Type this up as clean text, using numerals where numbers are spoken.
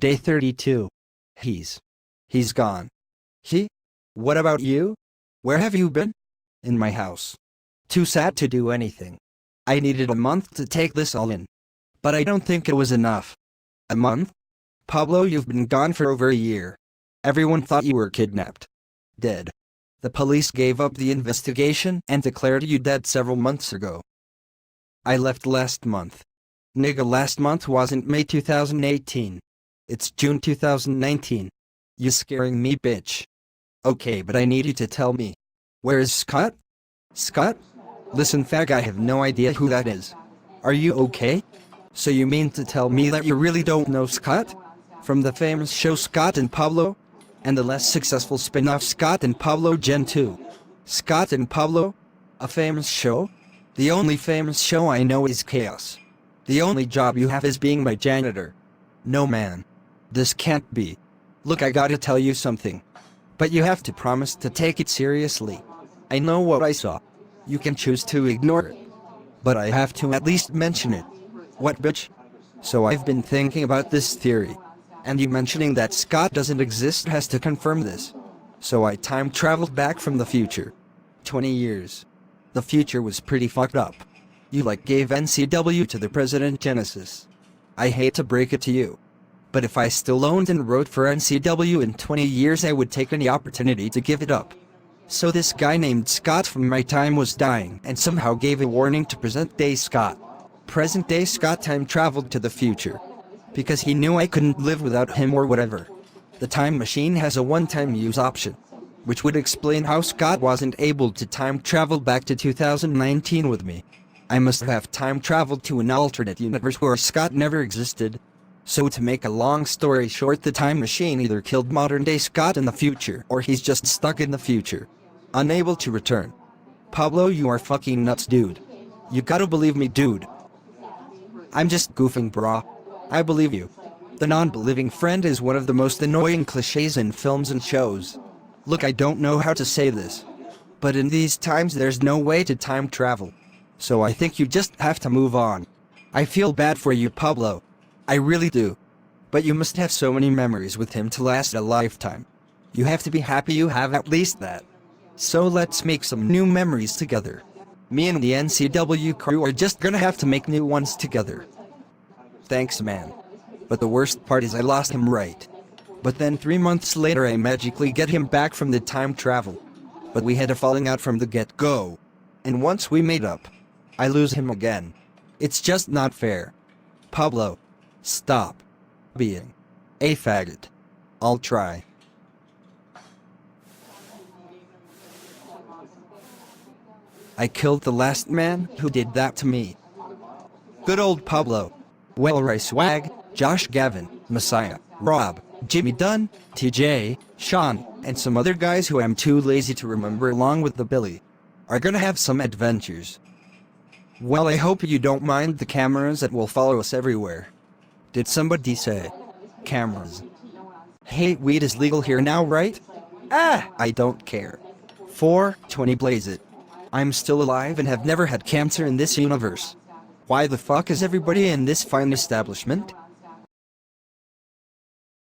Day 32. He's gone. He? What about you? Where have you been? In my house. Too sad to do anything. I needed a month to take this all in. But I don't think it was enough. A month? Pablo, you've been gone for over a year. Everyone thought you were kidnapped. Dead. The police gave up the investigation and declared you dead several months ago. I left last month. Nigga, last month wasn't May 2018. It's June 2019. You scaring me, bitch. Okay, but I need you to tell me. Where is Scott? Scott? Listen, fag, I have no idea who that is. Are you okay? So you mean to tell me that you really don't know Scott? From the famous show Scott and Pablo? And the less successful spin-off Scott and Pablo Gen 2. Scott and Pablo? A famous show? The only famous show I know is Chaos. The only job you have is being my janitor. No, man. This can't be. Look, I gotta tell you something. But you have to promise to take it seriously. I know what I saw. You can choose to ignore it. But I have to at least mention it. What, bitch? So I've been thinking about this theory. And you mentioning that Scott doesn't exist has to confirm this. So I time traveled back from the future. 20 years. The future was pretty fucked up. You gave NCW to the President Genesis. I hate to break it to you. But if I still owned and wrote for NCW in 20 years, I would take any opportunity to give it up. So this guy named Scott from my time was dying and somehow gave a warning to present-day Scott. Present-day Scott time traveled to the future. Because he knew I couldn't live without him or whatever. The time machine has a one-time use option, which would explain how Scott wasn't able to time travel back to 2019 with me. I must have time traveled to an alternate universe where Scott never existed. So to make a long story short, the time machine either killed modern-day Scott in the future or he's just stuck in the future, unable to return. Pablo, you are fucking nuts, dude. You gotta believe me, dude. I'm just goofing, brah. I believe you. The non-believing friend is one of the most annoying cliches in films and shows. Look, I don't know how to say this, but in these times there's no way to time travel. So I think you just have to move on. I feel bad for you, Pablo. I really do. But you must have so many memories with him to last a lifetime. You have to be happy you have at least that. So let's make some new memories together. Me and the NCW crew are just gonna have to make new ones together. Thanks, man. But the worst part is I lost him, right? But then 3 months later I magically get him back from the time travel. But we had a falling out from the get-go. And once we made up, I lose him again. It's just not fair. Pablo, stop being a faggot. I'll try. I killed the last man who did that to me. Good old Pablo. Well, Ray Swag, Josh Gavin, Messiah, Rob, Jimmy Dunn, TJ, Sean, and some other guys who I'm too lazy to remember along with the Billy, are gonna have some adventures. Well, I hope you don't mind the cameras that will follow us everywhere. Did somebody say cameras? Hey, weed is legal here now, right? I don't care. 420 blaze it. I'm still alive and have never had cancer in this universe. Why the fuck is everybody in this fine establishment